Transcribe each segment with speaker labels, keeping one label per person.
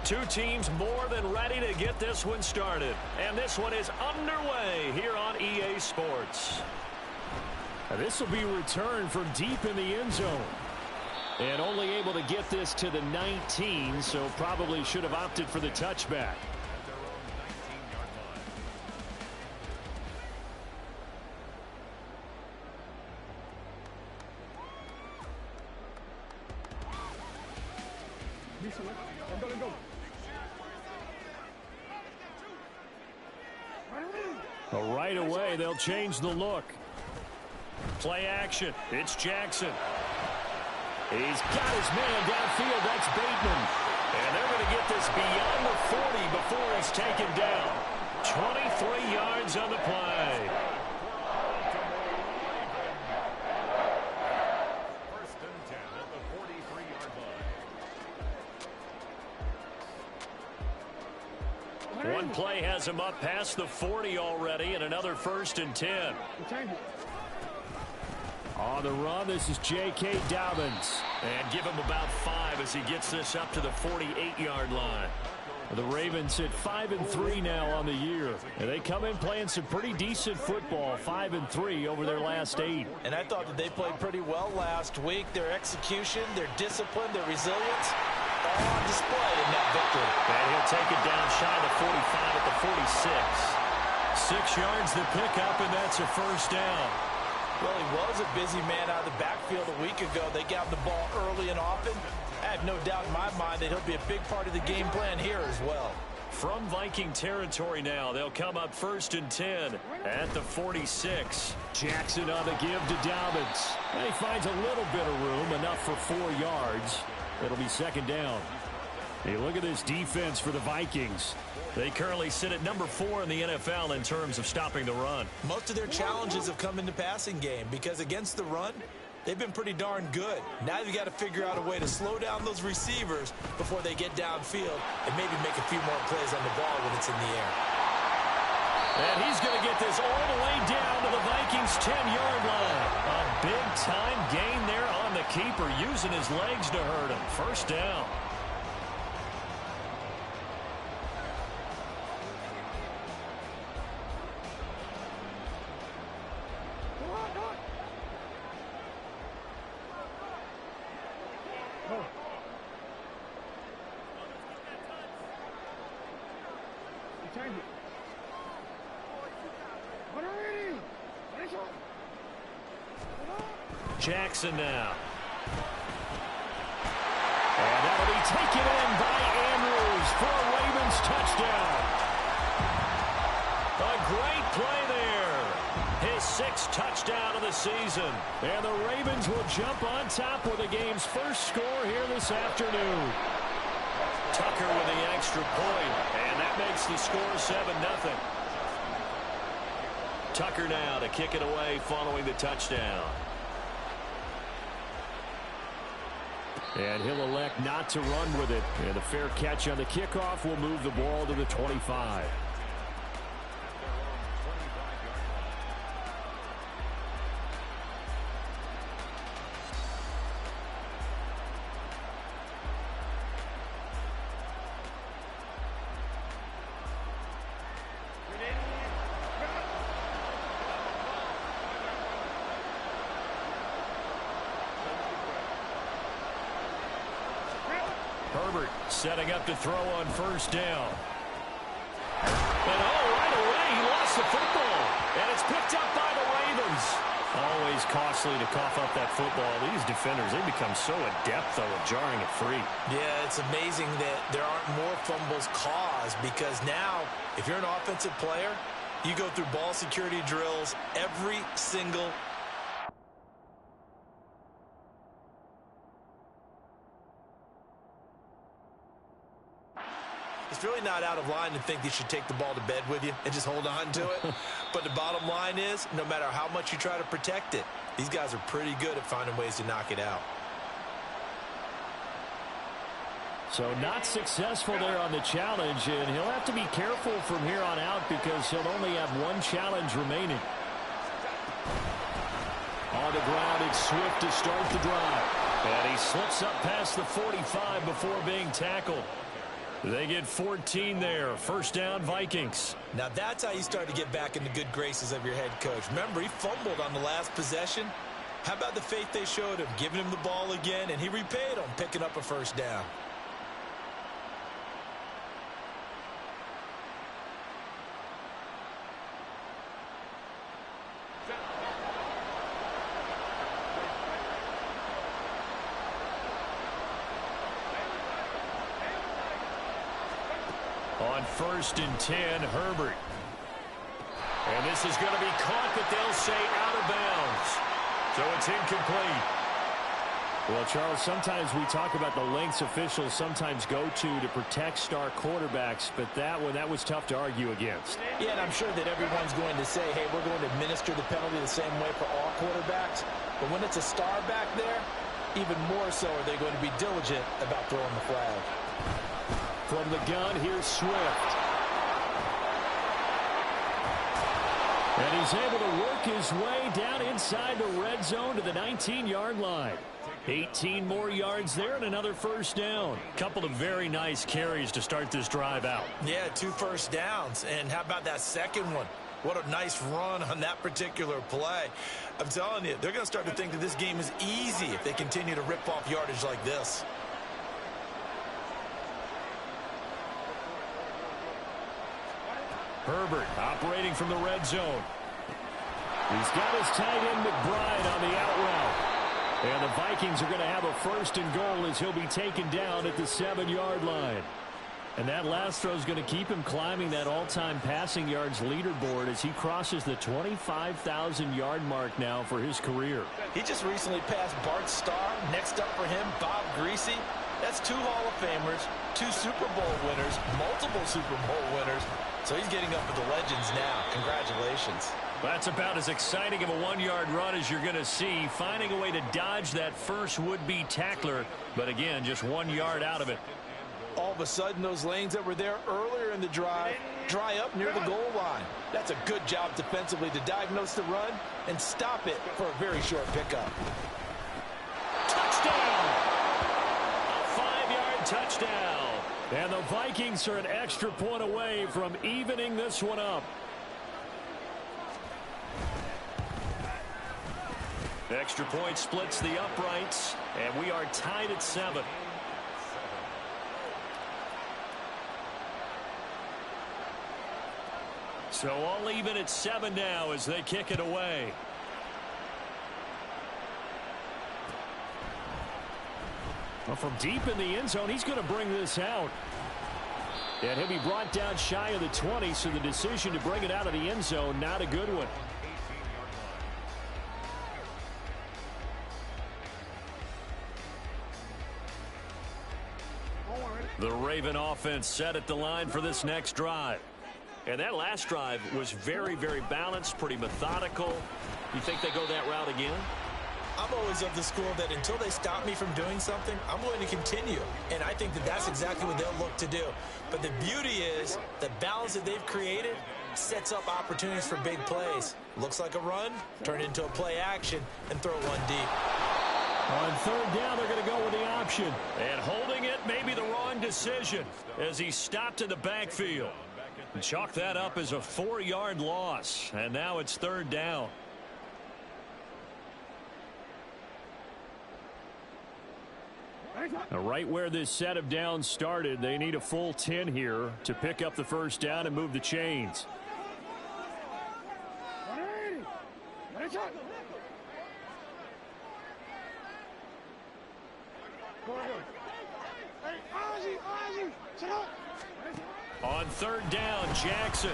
Speaker 1: Two teams more than ready to get this one started. And this one is underway here on EA Sports.
Speaker 2: This will be returned from deep in the end zone. And only able to get this to the 19, so probably should have opted for the touchback. Right away, they'll change the look.
Speaker 1: Play action. It's Jackson.
Speaker 2: He's got his man downfield. That's Bateman.
Speaker 1: And they're going to get this beyond the 40 before it's taken down. 23 yards on the play.
Speaker 3: First and 10 at the 43-yard line.
Speaker 1: One play has him up past the 40 already, and another first and 10.
Speaker 2: On the run, this is J.K. Dobbins.
Speaker 1: And give him about 5 as he gets this up to the 48-yard line.
Speaker 2: The Ravens hit 5-3 now on the year. And they come in playing some pretty decent football, 5-3 over their last 8.
Speaker 4: And I thought that they played pretty well last week. Their execution, their discipline, their resilience, all on display in that victory.
Speaker 1: And he'll take it down shy of the 45 at the 46. 6 yards the pickup, and that's a first down.
Speaker 4: Well, he was a busy man out of the backfield a week ago. They got the ball early and often. I have no doubt in my mind that he'll be a big part of the game plan here as well.
Speaker 1: From Viking territory now, they'll come up first and 10 at the 46.
Speaker 2: Jackson on the give to Dobbins. And he finds a little bit of room, enough for 4 yards. It'll be second down. Hey, look at this defense for the Vikings.
Speaker 1: They currently sit at number 4 in the NFL in terms of stopping the run.
Speaker 4: Most of their challenges have come in the passing game because against the run, they've been pretty darn good. Now you've got to figure out a way to slow down those receivers before they get downfield and maybe make a few more plays on the ball when it's in the air.
Speaker 1: And he's going to get this all the way down to the Vikings' 10-yard line. A big-time gain there on the keeper, using his legs to hurt him. First down. Jackson now.
Speaker 2: And that'll be taken in by Andrews for a Ravens touchdown.
Speaker 1: A great play there. His 6th touchdown of the season.
Speaker 2: And the Ravens will jump on top with the game's first score here this afternoon.
Speaker 1: Tucker with the extra point, and that makes the score 7-0. Tucker now to kick it away following the touchdown.
Speaker 2: And he'll elect not to run with it. And a fair catch on the kickoff will move the ball to the 25.
Speaker 1: Herbert setting up to throw on first down. And right away he lost the football. And it's picked up by the Ravens.
Speaker 2: Always costly to cough up that football. These defenders, they become so adept, though, at jarring it free.
Speaker 4: Yeah, it's amazing that there aren't more fumbles caused because now, if you're an offensive player, you go through ball security drills every single It's really not out of line to think you should take the ball to bed with you and just hold on to it. But the bottom line is, no matter how much you try to protect it, these guys are pretty good at finding ways to knock it out.
Speaker 2: So not successful there on the challenge, and he'll have to be careful from here on out because he'll only have one challenge remaining. On the ground, it's Swift to start the drive.
Speaker 1: And he slips up past the 45 before being tackled. They get 14 there. First down, Vikings.
Speaker 4: Now that's how you start to get back in the good graces of your head coach. Remember, he fumbled on the last possession. How about the faith they showed him, giving him the ball again, and he repaid them, picking up a first down.
Speaker 1: On 1st and 10, Herbert. And this is going to be caught, but they'll say out of bounds. So it's incomplete.
Speaker 2: Well, Charles, sometimes we talk about the lengths officials sometimes go to protect star quarterbacks, but that was tough to argue against.
Speaker 4: Yeah, and I'm sure that everyone's going to say, hey, we're going to administer the penalty the same way for all quarterbacks. But when it's a star back there, even more so are they going to be diligent about throwing the flag.
Speaker 2: From the gun, here's Swift. And he's able to work his way down inside the red zone to the 19-yard line. 18 more yards there and another first down.
Speaker 1: Couple of very nice carries to start this drive out.
Speaker 4: Yeah, 2 first downs. And how about that second one? What a nice run on that particular play. I'm telling you, they're going to start to think that this game is easy if they continue to rip off yardage like this.
Speaker 1: Herbert operating from the red zone.
Speaker 2: He's got his tight end McBride on the out route. And the Vikings are going to have a 1st and goal as he'll be taken down at the 7-yard line. And that last throw is going to keep him climbing that all-time passing yards leaderboard as he crosses the 25,000-yard mark now for his career.
Speaker 4: He just recently passed Bart Starr. Next up for him, Bob Greasy. That's 2 Hall of Famers, 2 Super Bowl winners, multiple Super Bowl winners. So he's getting up with the legends now. Congratulations.
Speaker 1: That's about as exciting of a 1-yard run as you're going to see, finding a way to dodge that first would-be tackler. But again, just 1 yard out of it.
Speaker 4: All of a sudden, those lanes that were there earlier in the drive dry up near the goal line. That's a good job defensively to diagnose the run and stop it for a very short pickup.
Speaker 1: Touchdown! A 5-yard touchdown.
Speaker 2: And the Vikings are an extra point away from evening this one up.
Speaker 1: Extra point splits the uprights, and we are tied at 7. So all even at 7 now as they kick it away.
Speaker 2: Well, from deep in the end zone, he's going to bring this out. And he'll be brought down shy of the 20, so the decision to bring it out of the end zone, not a good one.
Speaker 1: The Raven offense set at the line for this next drive. And that last drive was very, very balanced, pretty methodical. You think they go that route again?
Speaker 4: I'm always of the school that until they stop me from doing something, I'm going to continue. And I think that that's exactly what they'll look to do. But the beauty is the balance that they've created sets up opportunities for big plays. Looks like a run, turn it into a play action, and throw one deep.
Speaker 2: On 3rd down, they're going to go with the option.
Speaker 1: And holding it may be the wrong decision as he stopped in the backfield. And chalk that up as a 4-yard loss. And now it's 3rd down.
Speaker 2: Now, right where this set of downs started, they need a full 10 here to pick up the first down and move the chains.
Speaker 1: On 3rd down, Jackson.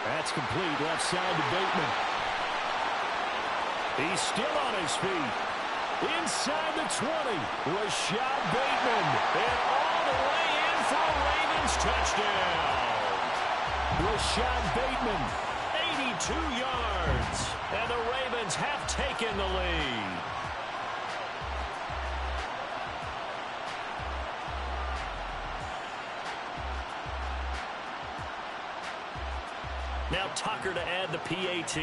Speaker 2: That's complete left side to Bateman. He's still on his feet. Inside the 20, Rashad Bateman.
Speaker 1: And all the way in for a Ravens touchdown.
Speaker 2: Rashad Bateman.
Speaker 1: 82 yards. And the Ravens have taken the lead. Now Tucker to add the PAT.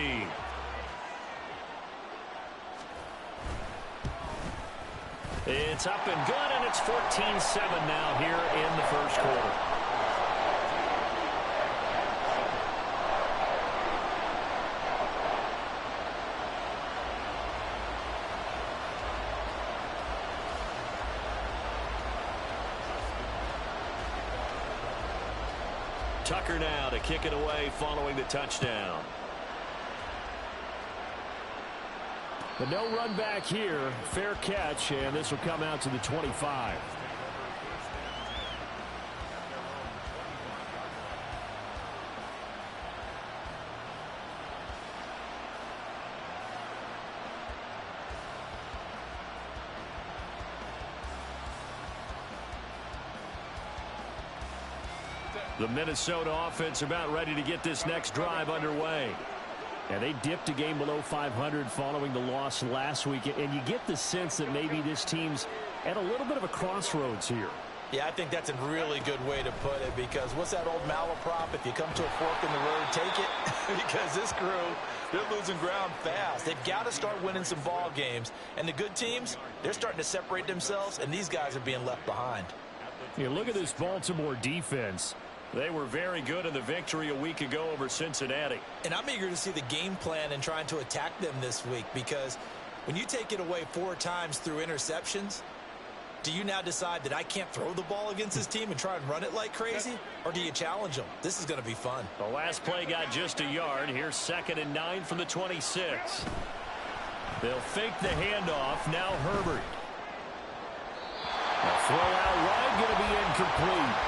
Speaker 1: It's up and good, and it's 14-7 now here in the first quarter. Tucker now to kick it away following the touchdown.
Speaker 2: But no run back here. Fair catch, and this will come out to the 25.
Speaker 1: The Minnesota offense about ready to get this next drive underway.
Speaker 2: And they dipped a game below 500 following the loss last week. And you get the sense that maybe this team's at a little bit of a crossroads here.
Speaker 4: Yeah, I think that's a really good way to put it, because what's that old malaprop? If you come to a fork in the road, take it. Because this crew, they're losing ground fast. They've got to start winning some ball games. And the good teams, they're starting to separate themselves, and these guys are being left behind.
Speaker 2: Yeah, look at this Baltimore defense.
Speaker 1: They were very good in the victory a week ago over Cincinnati.
Speaker 4: And I'm eager to see the game plan and trying to attack them this week, because when you take it away 4 times through interceptions, do you now decide that I can't throw the ball against this team and try and run it like crazy? Or do you challenge them? This is going to be fun.
Speaker 1: The last play got just a yard. Here's 2nd and 9 from the 26. They'll fake the handoff. Now Herbert.
Speaker 2: A throw out wide, going to be incomplete.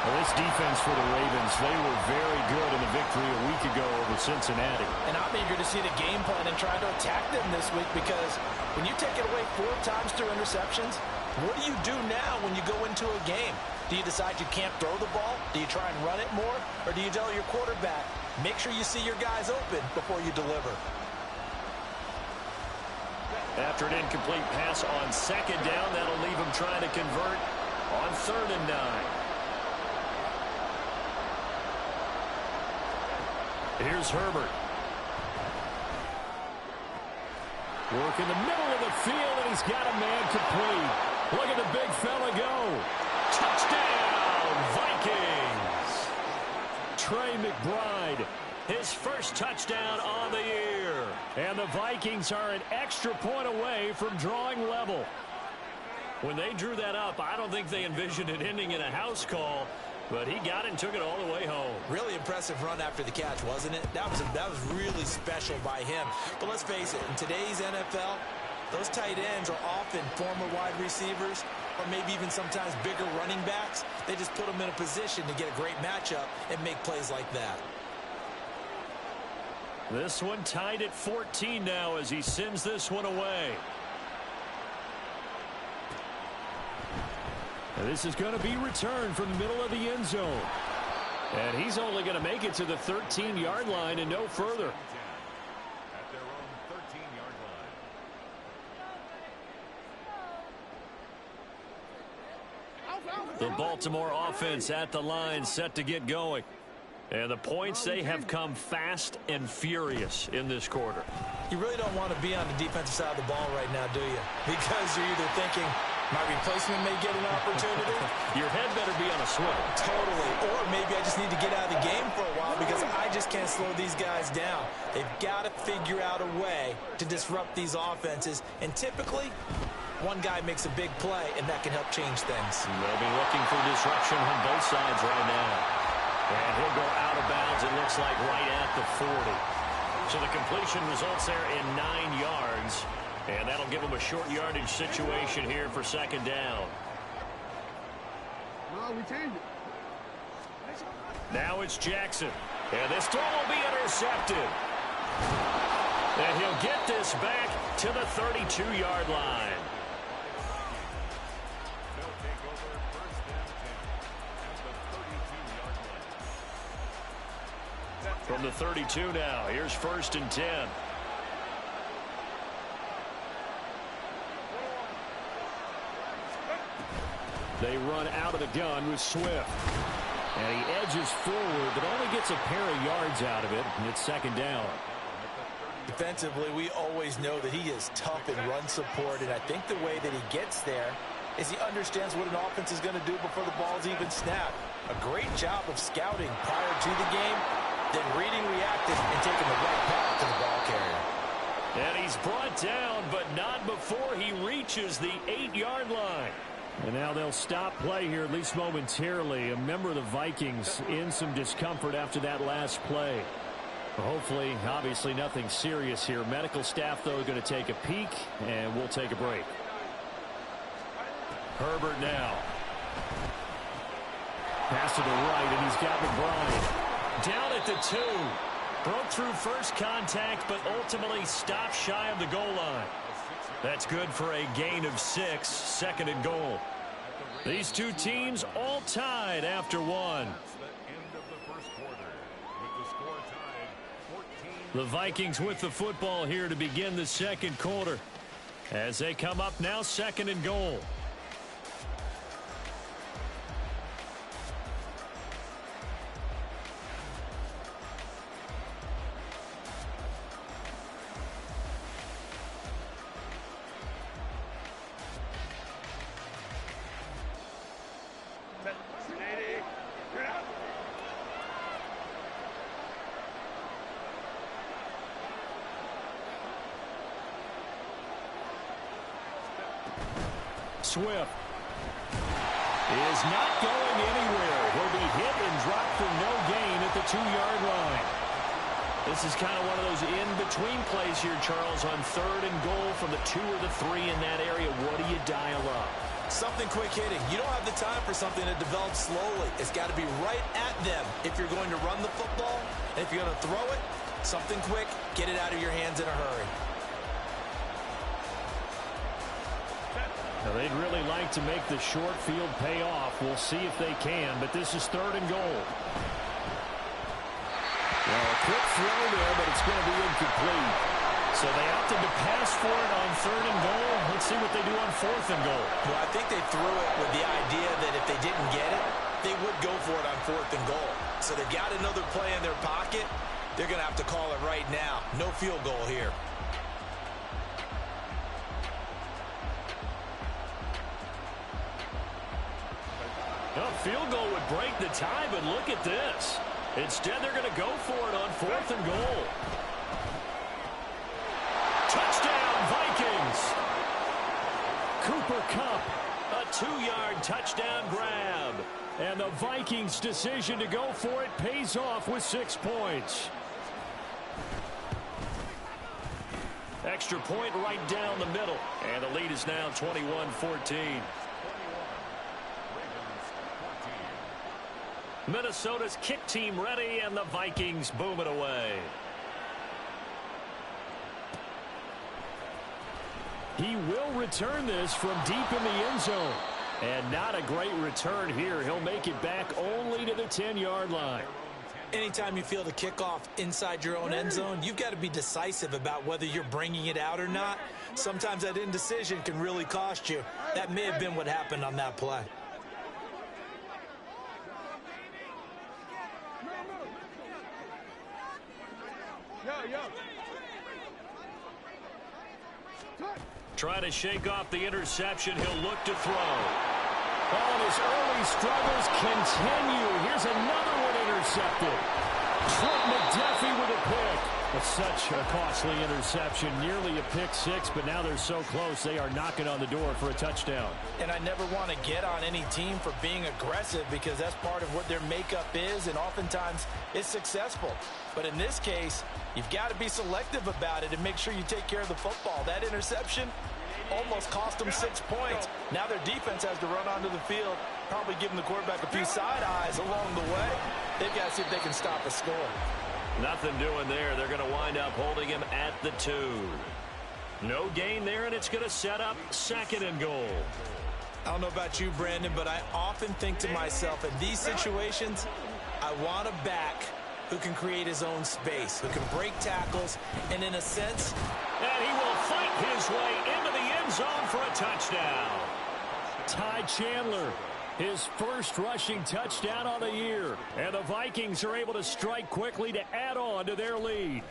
Speaker 2: Well, this defense for the Ravens, they were very good in the victory a week ago over Cincinnati.
Speaker 4: And I'm eager to see the game plan and try to attack them this week, because when you take it away 4 times through interceptions, what do you do now when you go into a game? Do you decide you can't throw the ball? Do you try and run it more? Or do you tell your quarterback, make sure you see your guys open before you deliver?
Speaker 1: After an incomplete pass on 2nd down, that'll leave him trying to convert on 3rd and 9.
Speaker 2: Here's Herbert. Work in the middle of the field, and he's got a man complete. Look at the big fella go.
Speaker 1: Touchdown, Vikings!
Speaker 2: Trey McBride.
Speaker 1: His first touchdown on the year.
Speaker 2: And the Vikings are an extra point away from drawing level.
Speaker 1: When they drew that up, I don't think they envisioned it ending in a house call, but he got it and took it all the way home.
Speaker 4: Really impressive run after the catch, wasn't it? That was really special by him. But let's face it, in today's NFL, those tight ends are often former wide receivers, or maybe even sometimes bigger running backs. They just put them in a position to get a great matchup and make plays like that.
Speaker 1: This one tied at 14 now as he sends this one away.
Speaker 2: And this is going to be returned from the middle of the end zone.
Speaker 1: And he's only going to make it to the 13-yard line and no further.
Speaker 3: At their own 13-yard line.
Speaker 1: The Baltimore offense at the line, set to get going. And the points, they have come fast and furious in this quarter.
Speaker 4: You really don't want to be on the defensive side of the ball right now, do you? Because you're either thinking, my replacement may get an opportunity.
Speaker 1: Your head better be on a swivel.
Speaker 4: Totally. Or maybe I just need to get out of the game for a while because I just can't slow these guys down. They've got to figure out a way to disrupt these offenses. And typically, one guy makes a big play, and that can help change things.
Speaker 1: They'll be looking for disruption on both sides right now. And he'll go out of bounds, it looks like, right at the 40. So the completion results there in 9 yards. And that'll give him a short yardage situation here for 2nd down.
Speaker 5: No, we changed it.
Speaker 1: Now it's Jackson. And this throw will be intercepted. And he'll get this back to the 32-yard line.
Speaker 3: They'll take over 1st and 10 at the 32-yard line.
Speaker 1: From the 32 now, here's 1st and 10.
Speaker 2: They run out of the gun with Swift. And he edges forward, but only gets a pair of yards out of it, and it's 2nd down.
Speaker 3: At the 32-yard
Speaker 4: Defensively, we always know that he is tough in run support, and I think the way that he gets there is he understands what an offense is going to do before the ball's even snapped. A great job of scouting prior to the game, then reading, reacting, and taking the right path to the ball carrier.
Speaker 2: And he's brought down, but not before he reaches the 8-yard line. And now they'll stop play here, at least momentarily. A member of the Vikings in some discomfort after that last play. Hopefully, obviously, nothing serious here. Medical staff, though, going to take a peek, and we'll take a break. Herbert now. Pass to the right, and he's got McBride. Down at the 2. Broke through first contact, but ultimately stopped shy of the goal line. That's good for a gain of 6, 2nd and goal. These two teams all tied after one. The Vikings with the football here to begin the second quarter. As they come up now, 2nd and goal. Swift is not going anywhere. He'll be hit and dropped for no gain at the 2-yard line. This is kind of one of those in-between plays here, Charles, on 3rd and goal from the 2 or the 3 in that area. What do you dial up?
Speaker 4: Something quick hitting. You don't have the time for something that develops slowly. It's got to be right at them if you're going to run the football. And if you're going to throw it, something quick, get it out of your hands in a hurry.
Speaker 2: Now, they'd really like to make the short field pay off. We'll see if they can, but this is 3rd and goal. Well, a quick throw there, but it's going to be incomplete. So they opted to pass for it on 3rd and goal. Let's see what they do on 4th and goal.
Speaker 4: Well, I think they threw it with the idea that if they didn't get it, they would go for it on 4th and goal. So they've got another play in their pocket. They're going to have to call it right now. No field goal here.
Speaker 2: A field goal would break the tie, but look at this. Instead, they're going to go for it on 4th and goal. Touchdown, Vikings! Cooper Kupp, a 2-yard touchdown grab. And the Vikings' decision to go for it pays off with 6 points. Extra point right down the middle. And the lead is now 21-14. Minnesota's kick team ready, and the Vikings boom it away. He will return this from deep in the end zone. And not a great return here. He'll make it back only to the 10-yard line.
Speaker 4: Anytime you feel the kickoff inside your own end zone, you've got to be decisive about whether you're bringing it out or not. Sometimes that indecision can really cost you. That may have been what happened on that play.
Speaker 2: Trying to shake off the interception. He'll look to throw. Oh, and his early struggles continue. Here's another one intercepted. Trent McDuffie with a pick. It's such a costly interception. Nearly a pick 6, but now they're so close. They are knocking on the door for a touchdown.
Speaker 4: And I never want to get on any team for being aggressive because that's part of what their makeup is, and oftentimes it's successful. But in this case, you've got to be selective about it and make sure you take care of the football. That interception almost cost them 6 points. Now their defense has to run onto the field, probably giving the quarterback a few side eyes along the way. They've got to see if they can stop a score.
Speaker 2: Nothing doing there. They're going to wind up holding him at the 2. No gain there, and it's going to set up 2nd and goal.
Speaker 4: I don't know about you, Brandon, but I often think to myself, in these situations, I want a back who can create his own space, who can break tackles, and in a sense...
Speaker 2: And he will fight his way into the end zone for a touchdown. Ty Chandler, his first rushing touchdown on the year. And the Vikings are able to strike quickly to add on to their lead.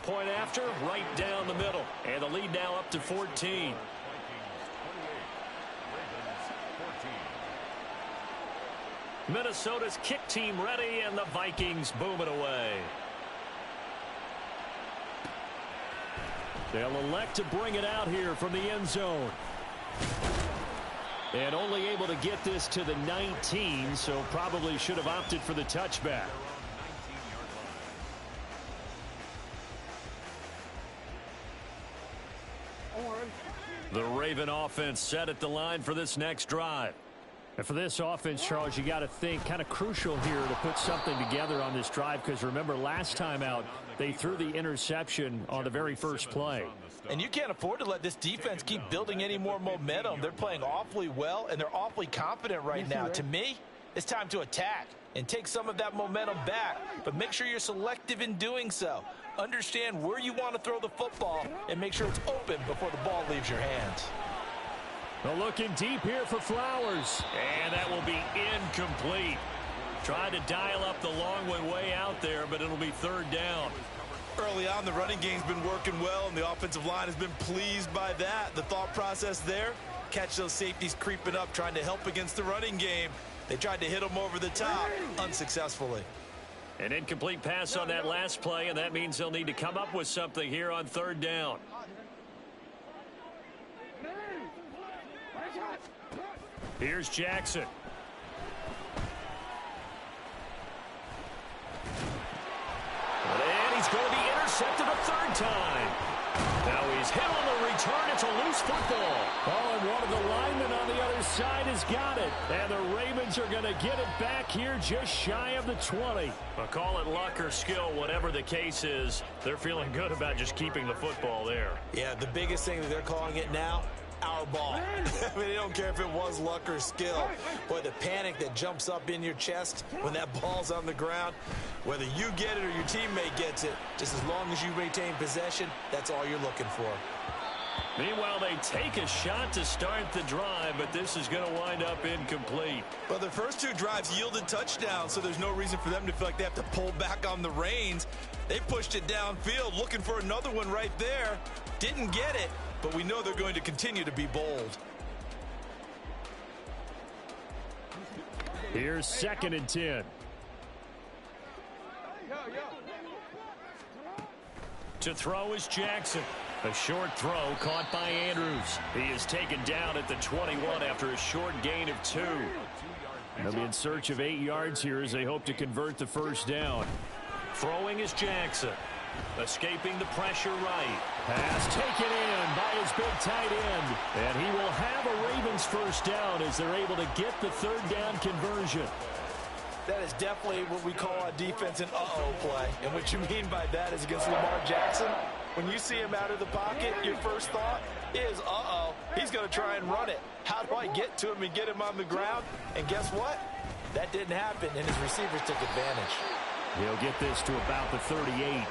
Speaker 2: point after, right down the middle. And the lead now up to 14. Minnesota's kick team ready, and the Vikings boom it away. They'll elect to bring it out here from the end zone. And only able to get this to the 19, so probably should have opted for the touchback. The Raven offense set at the line for this next drive. And for this offense, Charles, you got to think kind of crucial here to put something together on this drive, because remember last time out they threw the interception on the very first play.
Speaker 4: And you can't afford to let this defense keep building any more momentum. They're playing awfully well, and they're awfully confident right now. To me, it's time to attack and take some of that momentum back, but make sure you're selective in doing so. Understand where you want to throw the football and make sure it's open before the ball leaves your hands.
Speaker 2: Well, looking deep here for Flowers. And that will be incomplete. Trying to dial up the long one way out there, but it'll be third down.
Speaker 4: Early on, the running game's been working well, and the offensive line has been pleased by that. The thought process there, catch those safeties creeping up, trying to help against the running game. They tried to hit them over the top, unsuccessfully.
Speaker 2: An incomplete pass on that last play, and that means they'll need to come up with something here on third down. Here's Jackson. And he's going to be intercepted a third time. Now he's hit on the return. It's a loose football. Oh, and one of the linemen on the other side has got it. And the Ravens are going to get it back here just shy of the 20. Well, call it luck or skill, whatever the case is. They're feeling good about just keeping the football there.
Speaker 4: Yeah, the biggest thing that they're calling it now, our ball. I mean, they don't care if it was luck or skill. Boy, the panic that jumps up in your chest when that ball's on the ground, whether you get it or your teammate gets it, just as long as you retain possession, that's all you're looking for.
Speaker 2: Meanwhile, they take a shot to start the drive, but this is going to wind up incomplete.
Speaker 4: Well, the first two drives yielded touchdowns, so there's no reason for them to feel like they have to pull back on the reins. They pushed it downfield, looking for another one right there. Didn't get it, but we know they're going to continue to be bold.
Speaker 2: Here's 2nd and 10. To throw is Jackson. A short throw caught by Andrews. He is taken down at the 21 after a short gain of 2. They'll be in search of 8 yards here as they hope to convert the first down. Throwing is Jackson. Escaping the pressure right. Pass taken in by his big tight end. And he will have a Ravens first down as they're able to get the third down conversion.
Speaker 4: That is definitely what we call a defense an uh-oh play. And what you mean by that is against Lamar Jackson, when you see him out of the pocket, your first thought is, uh-oh, he's going to try and run it. How do I get to him and get him on the ground? And guess what? That didn't happen, and his receivers took advantage.
Speaker 2: He'll get this to about the 38.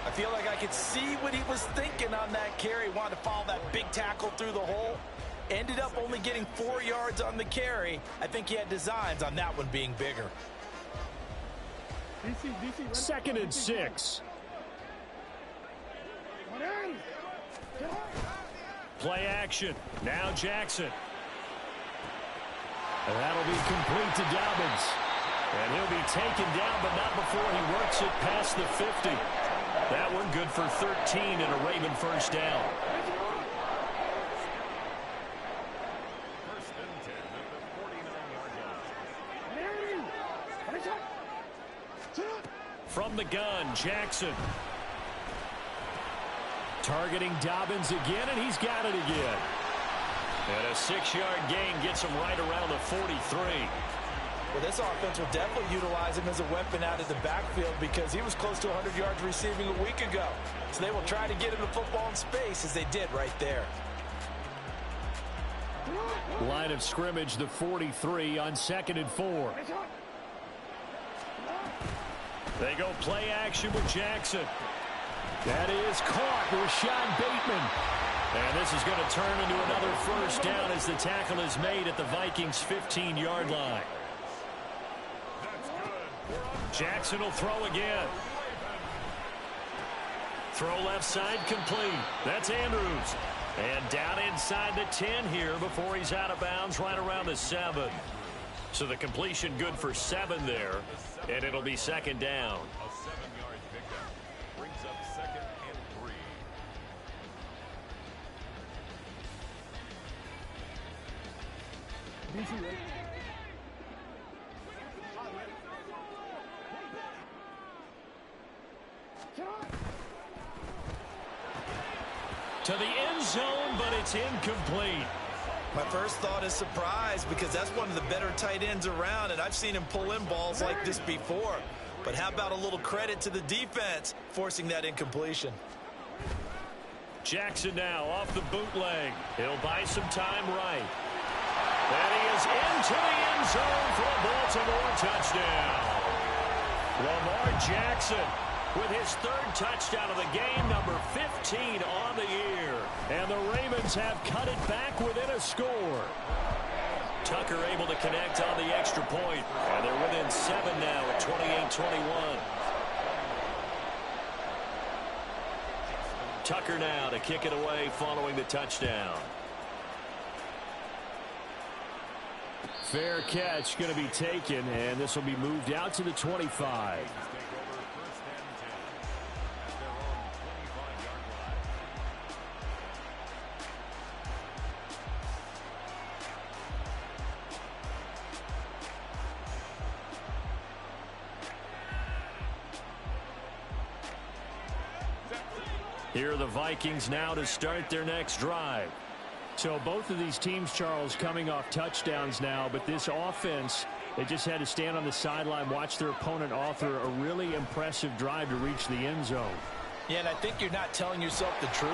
Speaker 4: I feel like I could see what he was thinking on that carry. Wanted to follow that big tackle through the hole. Ended up only getting 4 yards on the carry. I think he had designs on that one being bigger.
Speaker 2: 2nd and 6. Play action. Now Jackson. And that'll be complete to Dobbins. And he'll be taken down, but not before he works it past the 50. That one good for 13 and a Raven first down.
Speaker 3: First and 10 at the 49-yard line.
Speaker 2: From the gun, Jackson. Targeting Dobbins again, and he's got it again. And a 6-yard gain gets him right around the 43.
Speaker 4: Well, this offense will definitely utilize him as a weapon out of the backfield because he was close to 100 yards receiving a week ago. So they will try to get him the football in space as they did right there.
Speaker 2: Line of scrimmage, the 43 on 2nd and 4. They go play action with Jackson. That is caught. Rashad Bateman. And this is going to turn into another first down as the tackle is made at the Vikings' 15-yard line. Jackson will throw again. Throw left side complete. That's Andrews. And down inside the 10 here before he's out of bounds right around the 7. So the completion good for 7 there. And it'll be second down.
Speaker 3: A 7-yard pickup brings up 2nd and 3.
Speaker 2: To the end zone, but it's incomplete.
Speaker 4: My first thought is surprise because that's one of the better tight ends around, and I've seen him pull in balls like this before. But how about a little credit to the defense forcing that incompletion?
Speaker 2: Jackson now off the bootleg. He'll buy some time right. And he is into the end zone for a Baltimore touchdown. Lamar Jackson with his 3rd touchdown of the game, number 15 on the year. And the Ravens have cut it back within a score. Tucker able to connect on the extra point. And they're within 7 now at 28-21. Tucker now to kick it away following the touchdown. Fair catch going to be taken, and this will be moved out to the 25. Here are the Vikings now to start their next drive. So both of these teams, Charles, coming off touchdowns now, but this offense, they just had to stand on the sideline, watch their opponent author a really impressive drive to reach the end zone.
Speaker 4: Yeah, and I think you're not telling yourself the truth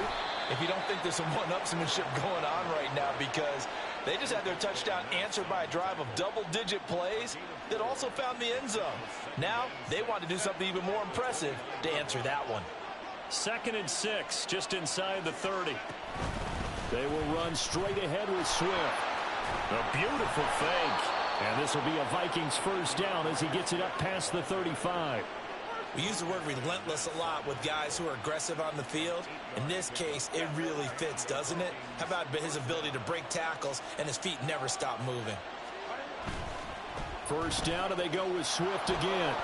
Speaker 4: if you don't think there's some one-upsmanship going on right now, because they just had their touchdown answered by a drive of double-digit plays that also found the end zone. Now they want to do something even more impressive to answer that one.
Speaker 2: 2nd and 6, just inside the 30. They will run straight ahead with Swift. A beautiful fake. And this will be a Vikings first down as he gets it up past the 35.
Speaker 4: We use the word relentless a lot with guys who are aggressive on the field. In this case, it really fits, doesn't it? How about his ability to break tackles and his feet never stop moving?
Speaker 2: First down, and they go with Swift again.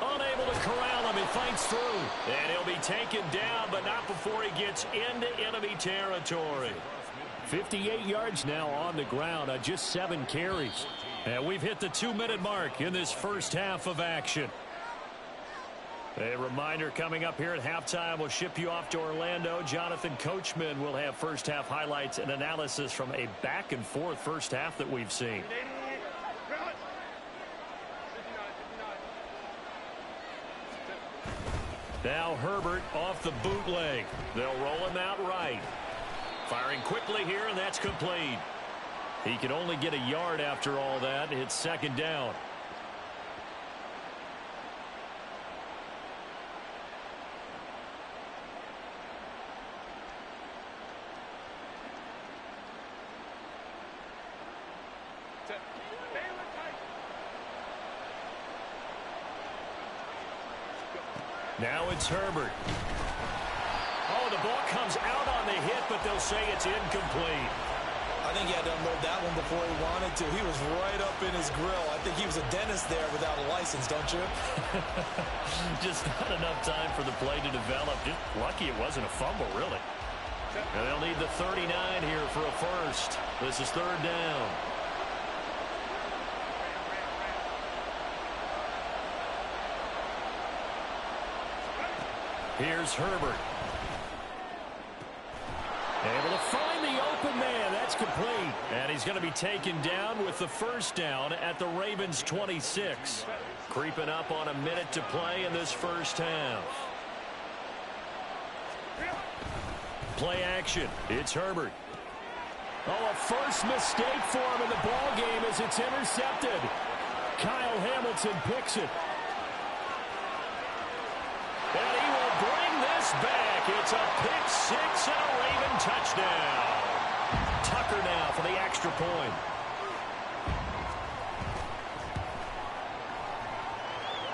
Speaker 2: Unable to corral him. He fights through. And he'll be taken down, but not before he gets into enemy territory. 58 yards now on the ground on just 7 carries. And we've hit the 2-minute mark in this first half of action. A reminder coming up here at halftime, we'll ship you off to Orlando. Jonathan Coachman will have first half highlights and analysis from a back and forth first half that we've seen. Now Herbert off the bootleg. They'll roll him out right. Firing quickly here, and that's complete. He can only get a yard after all that. It's second down. Now it's Herbert. Oh, the ball comes out on the hit, but they'll say it's incomplete.
Speaker 4: I think he had to unload that one before he wanted to. He was right up in his grill. I think he was a dentist there without a license, don't you?
Speaker 2: Just not enough time for the play to develop. Just lucky it wasn't a fumble, really. And they'll need the 39 here for a first. This is third down. Here's Herbert. Able to find the open man. That's complete. And he's going to be taken down with the first down at the Ravens 26. Creeping up on a minute to play in this first half. Play action. It's Herbert. Oh, a first mistake for him in the ball game as it's intercepted. Kyle Hamilton picks it. And he will bring this back. It's a pick six and a Raven touchdown. Tucker now for the extra point.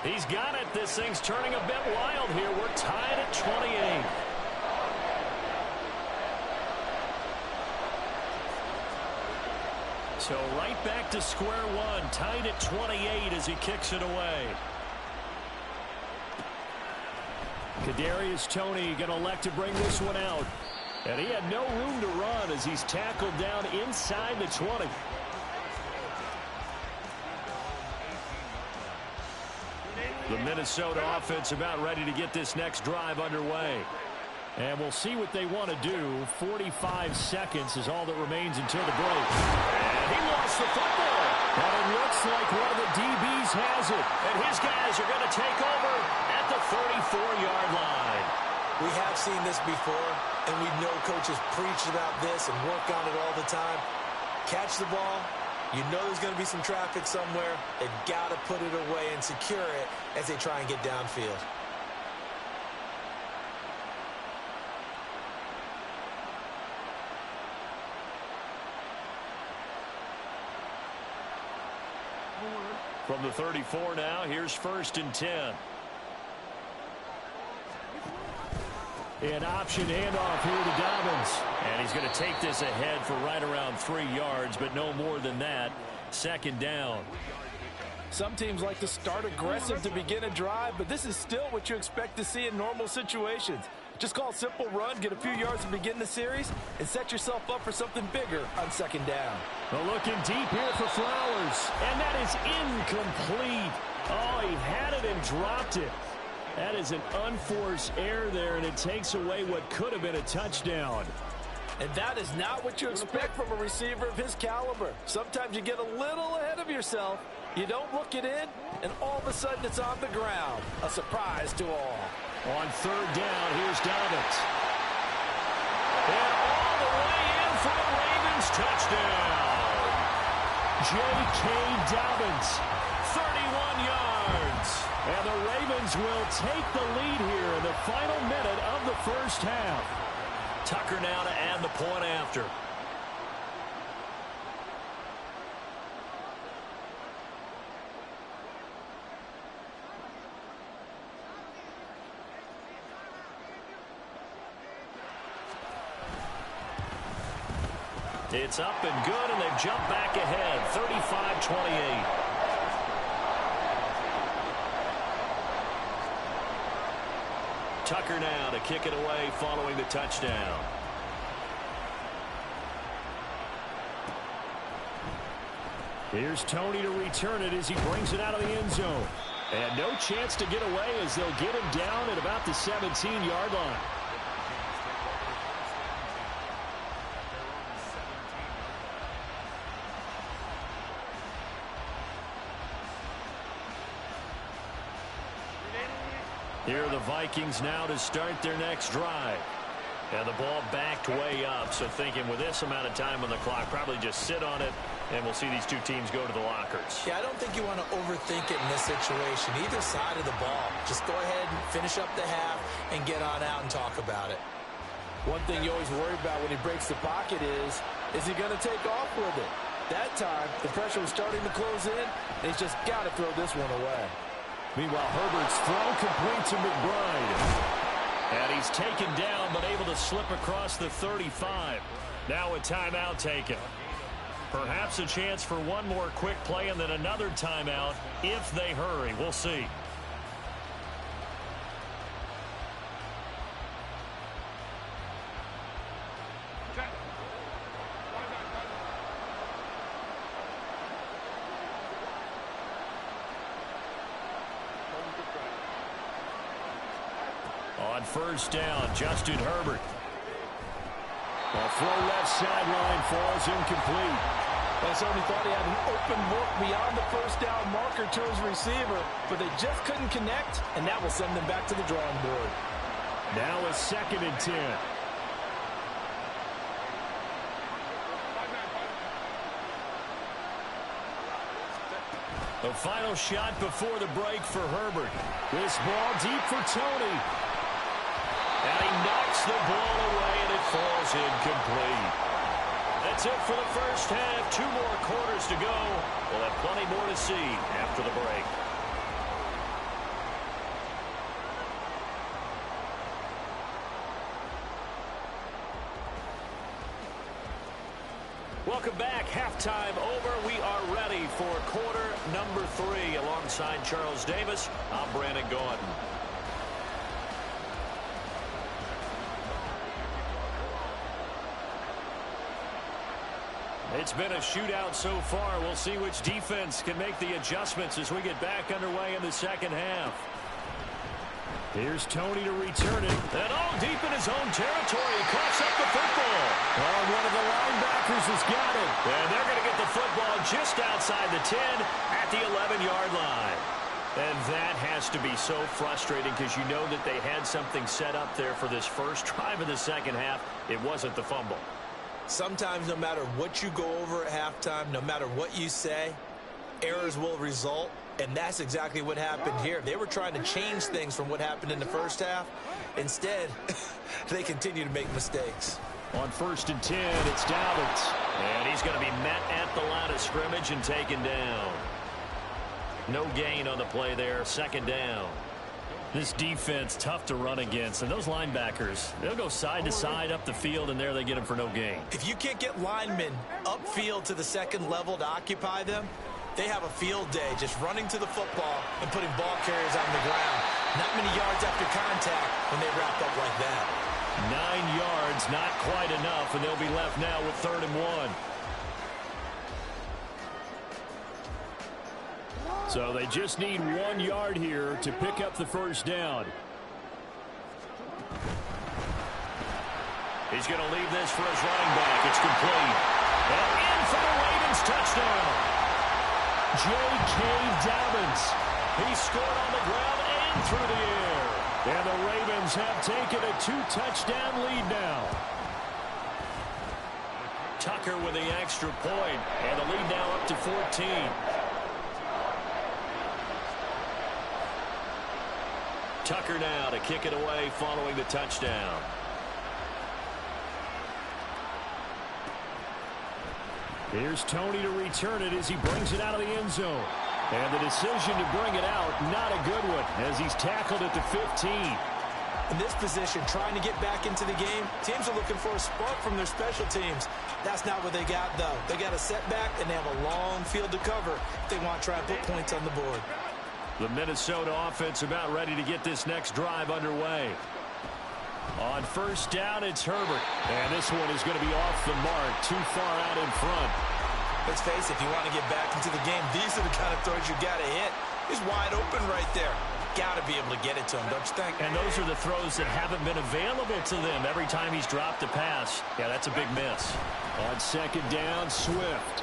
Speaker 2: He's got it. This thing's turning a bit wild here. We're tied at 28. So right back to square one, tied at 28 as he kicks it away. Kadarius Toney going to elect to bring this one out. And he had no room to run as he's tackled down inside the 20. The Minnesota offense about ready to get this next drive underway. And we'll see what they want to do. 45 seconds is all that remains until the break. And he lost the football. But it looks like one of the DBs has it. And his guys are going to take over at the 34-yard line.
Speaker 4: We have seen this before, and we know coaches preach about this and work on it all the time. Catch the ball. You know there's going to be some traffic somewhere. They've got to put it away and secure it as they try and get downfield.
Speaker 2: From the 34 now, here's 1st and 10. An option handoff here to Dobbins. And he's going to take this ahead for right around 3 yards, but no more than that. 2nd down.
Speaker 6: Some teams like to start aggressive to begin a drive, but this is still what you expect to see in normal situations. Just call a simple run, get a few yards to begin the series, and set yourself up for something bigger on 2nd down.
Speaker 2: Well, looking deep here for Flowers, and that is incomplete. Oh, he had it and dropped it. That is an unforced error there, and it takes away what could have been a touchdown.
Speaker 6: And that is not what you expect from a receiver of his caliber. Sometimes you get a little ahead of yourself. You don't look it in, and all of a sudden it's on the ground. A surprise to all.
Speaker 2: On 3rd down, here's Dobbins. And all the way in for the Ravens touchdown. J.K. Dobbins, 31 yards. And the Ravens will take the lead here in the final minute of the 1st half.
Speaker 1: Tucker now to add the point after. It's up and good, and they've jumped back ahead, 35-28. Tucker now to kick it away following the touchdown.
Speaker 2: Here's Toney to return it as he brings it out of the end zone. And no chance to get away as they'll get him down at about the 17-yard line. Here are the Vikings now to start their next drive. And the ball backed way up, so thinking with this amount of time on the clock, probably just sit on it, and we'll see these two teams go to the lockers.
Speaker 4: Yeah, I don't think you want to overthink it in this situation. Either side of the ball. Just go ahead and finish up the half and get on out and talk about it.
Speaker 6: One thing you always worry about when he breaks the pocket is he going to take off with it? That time, the pressure was starting to close in, and he's just got to throw this one away.
Speaker 2: Meanwhile, Herbert's throw complete to McBride. And he's taken down, but able to slip across the 35. Now a timeout taken. Perhaps a chance for one more quick play and then another timeout if they hurry. We'll see. On 1st down, Justin Herbert. A throw left sideline falls incomplete.
Speaker 6: Well, Sony thought he had an open look beyond the 1st down marker to his receiver, but they just couldn't connect, and that will send them back to the drawing board.
Speaker 2: Now a 2nd and 10. The final shot before the break for Herbert. This ball deep for Toney. And he knocks the ball away, and it falls incomplete. That's it for the 1st half. 2 more quarters to go. We'll have plenty more to see after the break.
Speaker 1: Welcome back. Halftime over. We are ready for quarter number 3. Alongside Charles Davis, I'm Brandon Gaudin. It's been a shootout so far. We'll see which defense can make the adjustments as we get back underway in the second half.
Speaker 2: Here's Tony to return it.
Speaker 1: And all deep in his own territory. He coughs up the football.
Speaker 2: Oh, one of the linebackers has got it.
Speaker 1: And they're going to get the football just outside the 10 at the 11-yard line. And that has to be so frustrating because you know that they had something set up there for this first drive of the second half. It wasn't the fumble.
Speaker 4: Sometimes no matter what you go over at halftime, no matter what you say, errors will result. And that's exactly what happened here. They were trying to change things from what happened in the first half. Instead, they continue to make mistakes.
Speaker 2: On 1st and 10, it's Dobbins.
Speaker 1: And he's going to be met at the line of scrimmage and taken down. No gain on the play there. Second down.
Speaker 2: This defense, tough to run against. And those linebackers, they'll go side to side up the field, and there they get them for no gain.
Speaker 4: If you can't get linemen upfield to the second level to occupy them, they have a field day just running to the football and putting ball carriers on the ground. Not many yards after contact when they wrap up like that.
Speaker 2: 9 yards, not quite enough, and they'll be left now with 3rd and 1. So they just need 1 yard here to pick up the first down.
Speaker 1: He's going to leave this for his running back. It's complete. And in for the Ravens touchdown.
Speaker 2: J.K. Dobbins.
Speaker 1: He scored on the ground and through the air.
Speaker 2: And the Ravens have taken a 2-touchdown lead now.
Speaker 1: Tucker with the extra point, and the lead now up to 14. Tucker now to kick it away following the touchdown.
Speaker 2: Here's Tony to return it as he brings it out of the end zone. And the decision to bring it out, not a good one, as he's tackled at the 15.
Speaker 4: In this position, trying to get back into the game, teams are looking for a spark from their special teams. That's not what they got, though. They got a setback, and they have a long field to cover if they want to try and put points on the board.
Speaker 2: The Minnesota offense about ready to get this next drive underway. On 1st down, it's Herbert. And this one is going to be off the mark, too far out in front.
Speaker 4: Let's face it, if you want to get back into the game, these are the kind of throws you got to hit. He's wide open right there. Got to be able to get it to him, don't you think?
Speaker 1: And those are the throws that haven't been available to them every time he's dropped a pass. Yeah, that's a big miss.
Speaker 2: On 2nd down, Swift.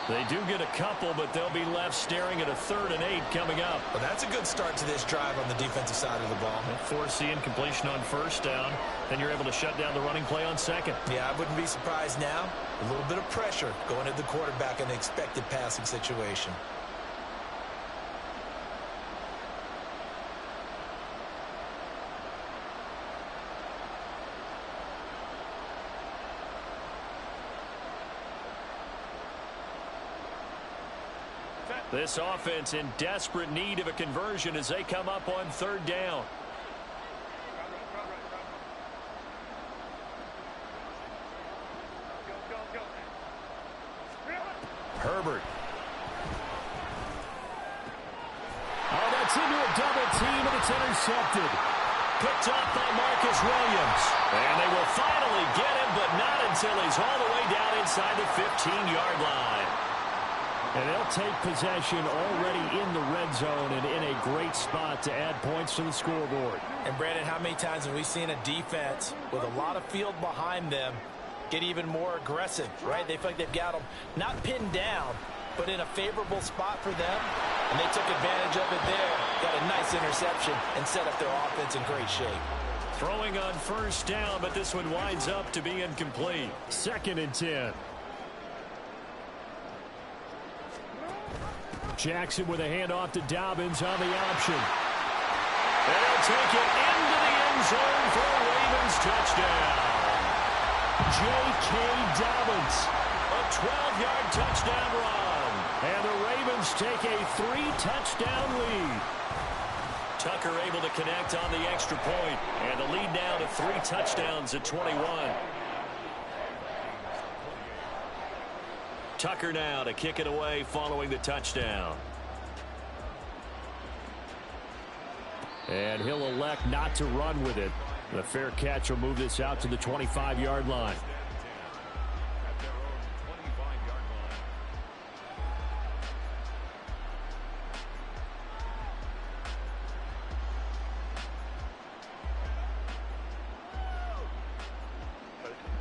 Speaker 1: They do get a couple, but they'll be left staring at a 3rd and 8 coming up.
Speaker 4: Well, that's a good start to this drive on the defensive side of the ball.
Speaker 1: Force the incompletion on 1st down. Then you're able to shut down the running play on 2nd.
Speaker 4: Yeah, I wouldn't be surprised now. A little bit of pressure going at the quarterback in an expected passing situation.
Speaker 1: This offense in desperate need of a conversion as they come up on 3rd down.
Speaker 2: Herbert. Oh, that's into a double team, and it's intercepted.
Speaker 1: Picked up by Marcus Williams. And they will finally get him, but not until he's all the way down inside the 15-yard line.
Speaker 2: And they'll take possession already in the red zone and in a great spot to add points to the scoreboard.
Speaker 4: And, Brandon, how many times have we seen a defense with a lot of field behind them get even more aggressive, right? They feel like they've got them not pinned down, but in a favorable spot for them, and they took advantage of it there. Got a nice interception and set up their offense in great shape.
Speaker 1: Throwing on 1st down, but this one winds up to be incomplete.
Speaker 2: 2nd and 10. Jackson with a handoff to Dobbins on the option.
Speaker 1: And he'll take it into the end zone for a Ravens touchdown.
Speaker 2: J.K. Dobbins.
Speaker 1: A 12-yard touchdown run.
Speaker 2: And the Ravens take a 3-touchdown lead.
Speaker 1: Tucker able to connect on the extra point. And the lead now to 3 touchdowns at 21. Tucker now to kick it away following the touchdown.
Speaker 2: And he'll elect not to run with it. The fair catch will move this out to the 25-yard line.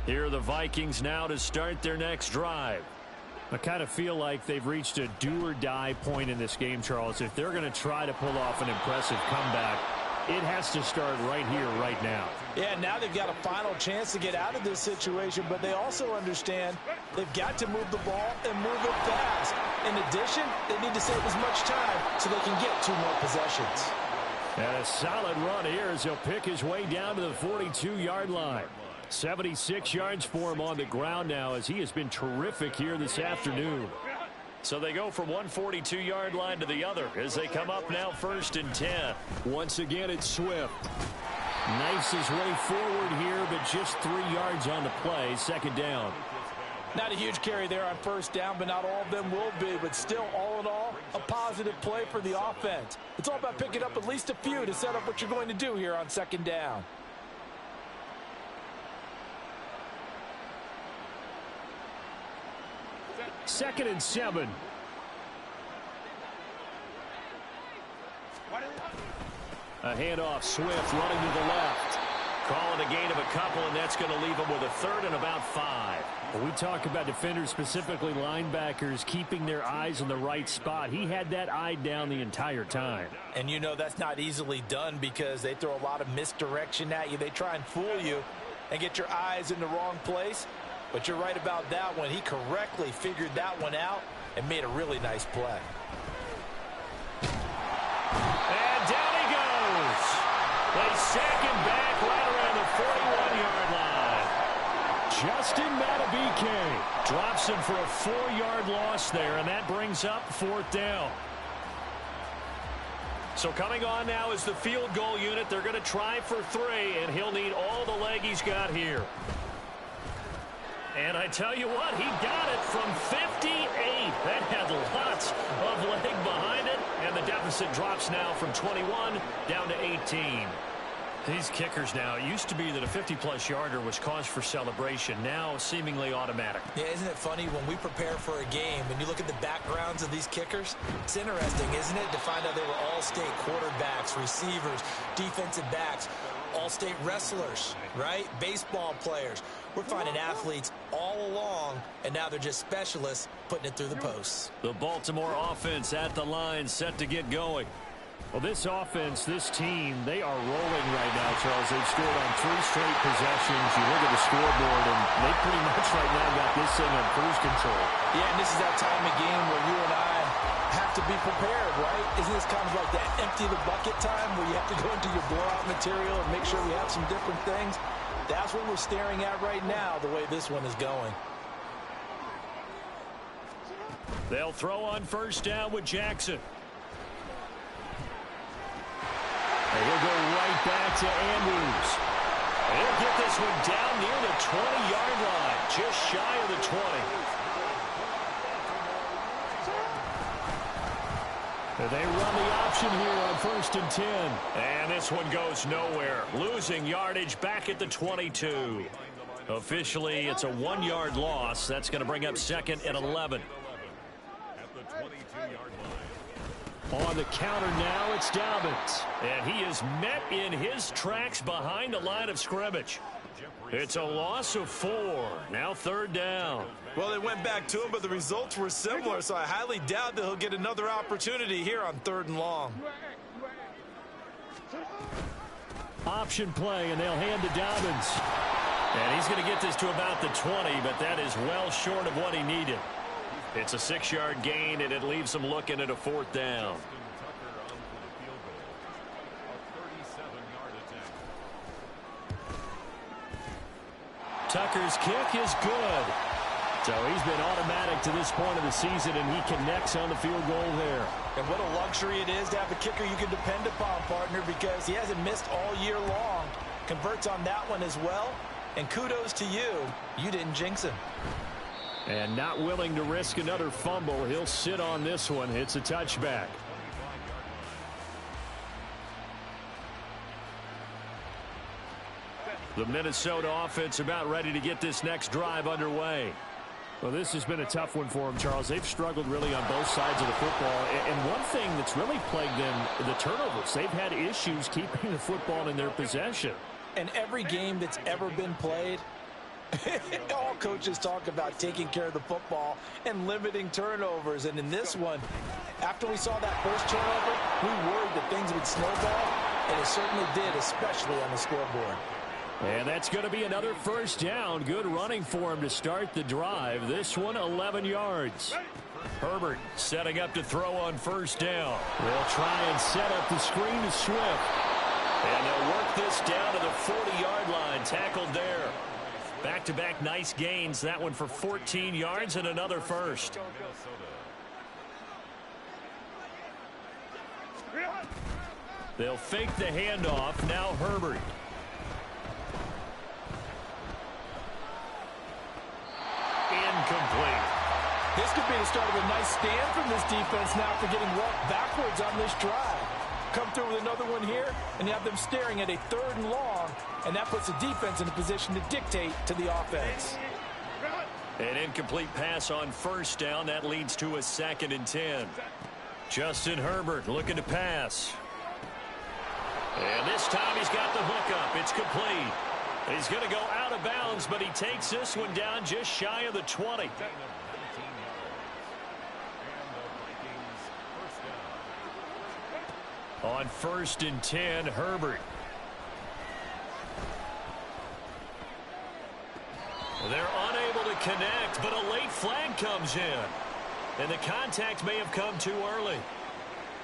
Speaker 2: Here are the Vikings now to start their next drive. I kind of feel like they've reached a do-or-die point in this game, Charles. If they're going to try to pull off an impressive comeback, it has to start right here, right now.
Speaker 6: Yeah, now they've got a final chance to get out of this situation, but they also understand they've got to move the ball and move it fast. In addition, they need to save as much time so they can get 2 more possessions.
Speaker 2: And a solid run here as he'll pick his way down to the 42-yard line. 76 yards for him on the ground now as he has been terrific here this afternoon.
Speaker 1: So they go from one 42-yard line to the other as they come up now 1st and 10.
Speaker 2: Once again, it's Swift. Knifes his way forward here, but just 3 yards on the play. 2nd down.
Speaker 6: Not a huge carry there on 1st down, but not all of them will be. But still, all in all, a positive play for the offense. It's all about picking up at least a few to set up what you're going to do here on 2nd down.
Speaker 2: Second and 7. A handoff, Swift running to the left.
Speaker 1: Calling a gain of a couple, and that's going to leave him with a 3rd and about 5.
Speaker 2: When we talk about defenders, specifically linebackers, keeping their eyes in the right spot, he had that eye down the entire time.
Speaker 6: And you know that's not easily done because they throw a lot of misdirection at you. They try and fool you and get your eyes in the wrong place. But you're right about that one. He correctly figured that one out and made a really nice play.
Speaker 1: And down he goes. They sack him back right around the 41-yard line.
Speaker 2: Justin Matabike
Speaker 1: Drops him for a 4-yard loss there, and that brings up 4th down. So coming on now is the field goal unit. They're going to try for 3, and he'll need all the leg he's got here. And I tell you what, he got it from 58. That had lots of leg behind it. And the deficit drops now from 21 down to 18.
Speaker 2: These kickers now, it used to be that a 50-plus yarder was cause for celebration. Now seemingly automatic.
Speaker 4: Yeah, isn't it funny when we prepare for a game, when you look at the backgrounds of these kickers? It's interesting, isn't it, to find out they were all-state quarterbacks, receivers, defensive backs, all-state wrestlers, right? Baseball players. We're finding athletes all along, and now they're just specialists putting it through the posts.
Speaker 1: The Baltimore offense at the line, set to get going.
Speaker 2: Well, this offense, this team, they are rolling right now, Charles. They've scored on 3 straight possessions. You look at the scoreboard, and they pretty much right now got this thing on cruise control.
Speaker 6: Yeah, and this is that time of game where you and I have to be prepared, right? Isn't this kind of like that empty the bucket time where you have to go into your blowout material and make sure we have some different things? That's what we're staring at right now, the way this one is going.
Speaker 1: They'll throw on 1st down with Jackson.
Speaker 2: And he'll go right back to Andrews.
Speaker 1: He'll get this one down near the 20-yard line, just shy of the 20.
Speaker 2: They run the option here on 1st and 10.
Speaker 1: And this one goes nowhere. Losing yardage back at the 22. Officially, it's a 1-yard loss. That's going to bring up 2nd and 11.
Speaker 3: At the 22-yard line.
Speaker 2: On the counter now, it's Dobbins.
Speaker 1: And he is met in his tracks behind the line of scrimmage. It's a loss of 4. Now 3rd down.
Speaker 4: Well, they went back to him, but the results were similar, so I highly doubt that he'll get another opportunity here on 3rd and long.
Speaker 2: Option play, and they'll hand to Dobbins.
Speaker 1: And he's going to get this to about the 20, but that is well short of what he needed. It's a 6-yard gain, and it leaves him looking at a 4th down.
Speaker 2: Tucker's kick is good. So he's been automatic to this point of the season, and he connects on the field goal there.
Speaker 6: And what a luxury it is to have a kicker you can depend upon, partner, because he hasn't missed all year long. Converts on that one as well. And kudos to you. You didn't jinx him.
Speaker 2: And not willing to risk another fumble. He'll sit on this one. It's a touchback. The Minnesota offense about ready to get this next drive underway. Well, this has been a tough one for them, Charles. They've struggled really on both sides of the football. And one thing that's really plagued them, the turnovers. They've had issues keeping the football in their possession.
Speaker 6: And every game that's ever been played, all coaches talk about taking care of the football and limiting turnovers. And in this one, after we saw that first turnover, we worried that things would snowball, and it certainly did, especially on the scoreboard.
Speaker 2: And that's going to be another first down. Good running for him to start the drive. This one, 11 yards. Herbert setting up to throw on first down. They'll try and set up the screen to Swift. And they'll work this down to the 40-yard line. Tackled there. Back-to-back nice gains. That one for 14 yards and another first. They'll fake the handoff. Now Herbert. Incomplete.
Speaker 6: This could be the start of a nice stand from this defense now after getting walked backwards on this drive. Come through with another one here, and you have them staring at a 3rd and long, and that puts the defense in a position to dictate to the offense.
Speaker 2: An incomplete pass on first down. That leads to a 2nd and 10. Justin Herbert looking to pass. And this time he's got the hook up. It's complete. He's going to go out of bounds, but he takes this one down just shy of the 20. On 1st and 10, Herbert. They're unable to connect, but a late flag comes in. And the contact may have come too early.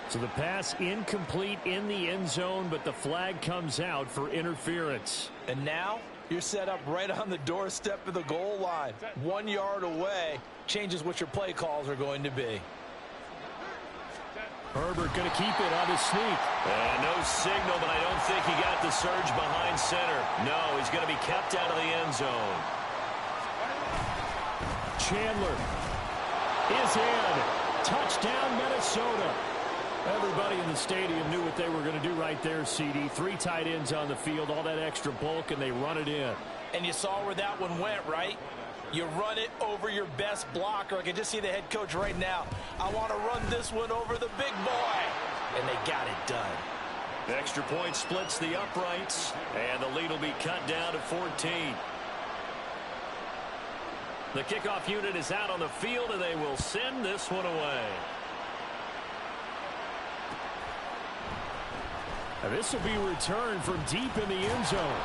Speaker 2: So the pass incomplete in the end zone, but the flag comes out for interference.
Speaker 6: And now you're set up right on the doorstep of the goal line. 1 yard away changes what your play calls are going to be.
Speaker 2: Herbert going to keep it on his sneak.
Speaker 1: And no signal, but I don't think he got the surge behind center. No, he's going to be kept out of the end zone.
Speaker 2: Chandler is in. Touchdown, Minnesota. Everybody in the stadium knew what they were going to do right there, CD. 3 tight ends on the field, all that extra bulk, and they run it in.
Speaker 6: And you saw where that one went, right? You run it over your best blocker. I can just see the head coach right now. I want to run this one over the big boy. And they got it done.
Speaker 1: The extra point splits the uprights, and the lead will be cut down to 14. The kickoff unit is out on the field, and they will send this one away.
Speaker 2: And this will be returned from deep in the end zone.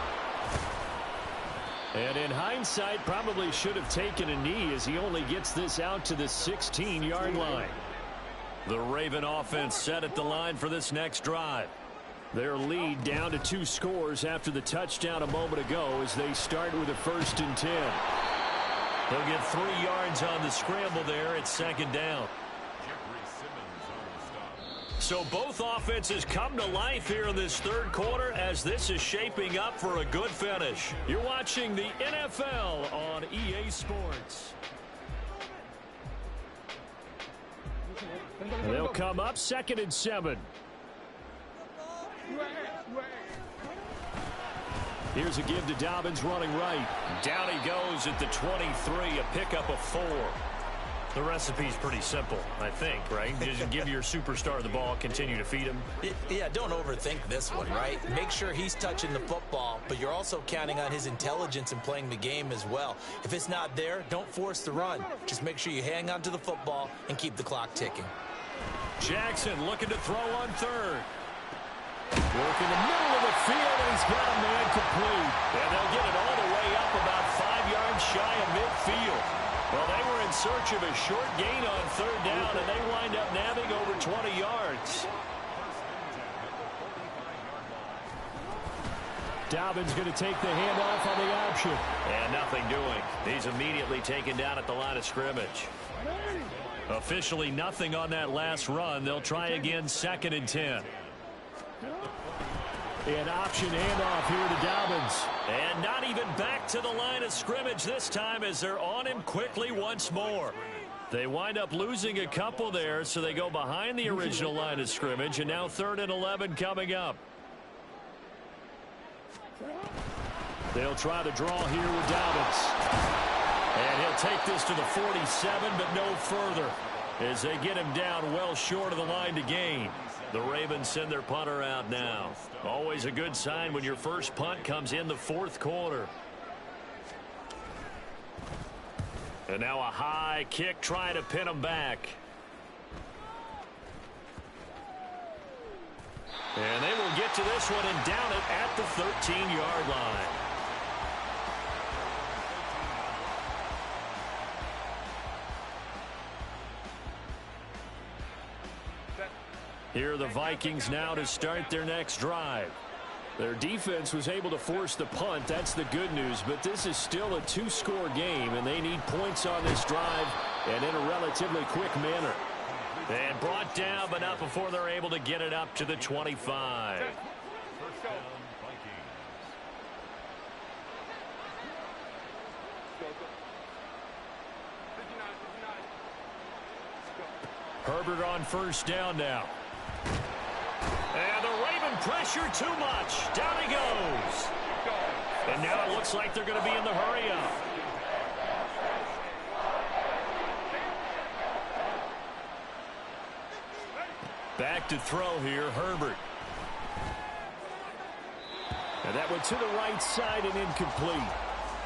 Speaker 2: And in hindsight, probably should have taken a knee as he only gets this out to the 16-yard line. The Raven offense set at the line for this next drive. Their lead down to 2 scores after the touchdown a moment ago as they start with a 1st and 10. They'll get 3 yards on the scramble there at 2nd down. So both offenses come to life here in this 3rd quarter as this is shaping up for a good finish. You're watching the NFL on EA Sports. They'll come up 2nd and 7. Here's a give to Dobbins running right.
Speaker 1: Down he goes at the 23, a pickup of 4. The recipe's pretty simple, I think, right? Just give your superstar the ball, continue to feed him.
Speaker 4: Yeah, don't overthink this one, right? Make sure he's touching the football, but you're also counting on his intelligence in playing the game as well. If it's not there, don't force the run. Just make sure you hang on to the football and keep the clock ticking.
Speaker 2: Jackson looking to throw on 3rd. Work in the middle of the field, and he's got a man complete.
Speaker 1: And they'll get it all the way up about 5 yards shy of midfield. Well, they were in search of a short gain on 3rd down, and they wind up nabbing over 20 yards.
Speaker 2: Dobbins going to take the handoff on the option.
Speaker 1: And nothing doing. He's immediately taken down at the line of scrimmage.
Speaker 2: Officially nothing on that last run. They'll try again 2nd and 10. An option handoff here to Dobbins.
Speaker 1: And not even back to the line of scrimmage this time as they're on him quickly once more. They wind up losing a couple there, so they go behind the original line of scrimmage, and now 3rd and 11 coming up.
Speaker 2: They'll try the draw here with Dobbins.
Speaker 1: And he'll take this to the 47, but no further, as they get him down well short of the line to gain. The Ravens send their punter out now. Always a good sign when your first punt comes in the 4th quarter. And now a high kick trying to pin him back. And they will get to this one and down it at the 13-yard line. Here are the Vikings now to start their next drive.
Speaker 2: Their defense was able to force the punt. That's the good news. But this is still a 2-score game, and they need points on this drive and in a relatively quick manner.
Speaker 1: And brought down, but not before they're able to get it up to the 25.
Speaker 2: Herbert on first down now.
Speaker 1: And the Raven pressure too much. Down he goes. And now it looks like they're going to be in the hurry up.
Speaker 2: Back to throw here, Herbert. And that went to the right side and incomplete.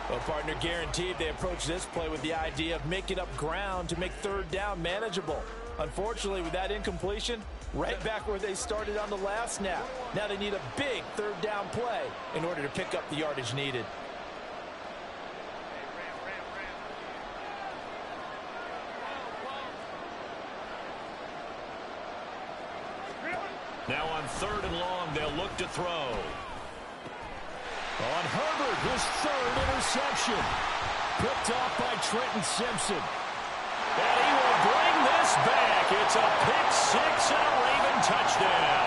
Speaker 6: Well, partner, guaranteed they approach this play with the idea of making up ground to make 3rd down manageable. Unfortunately, with that incompletion, right back where they started on the last snap. Now they need a big 3rd down play in order to pick up the yardage needed.
Speaker 1: Now on 3rd and long, they'll look to throw.
Speaker 2: On Herbert, his 3rd interception. Picked off by Trenton Simpson.
Speaker 1: And he will bring this back. It's a pick 6 and a Raven touchdown.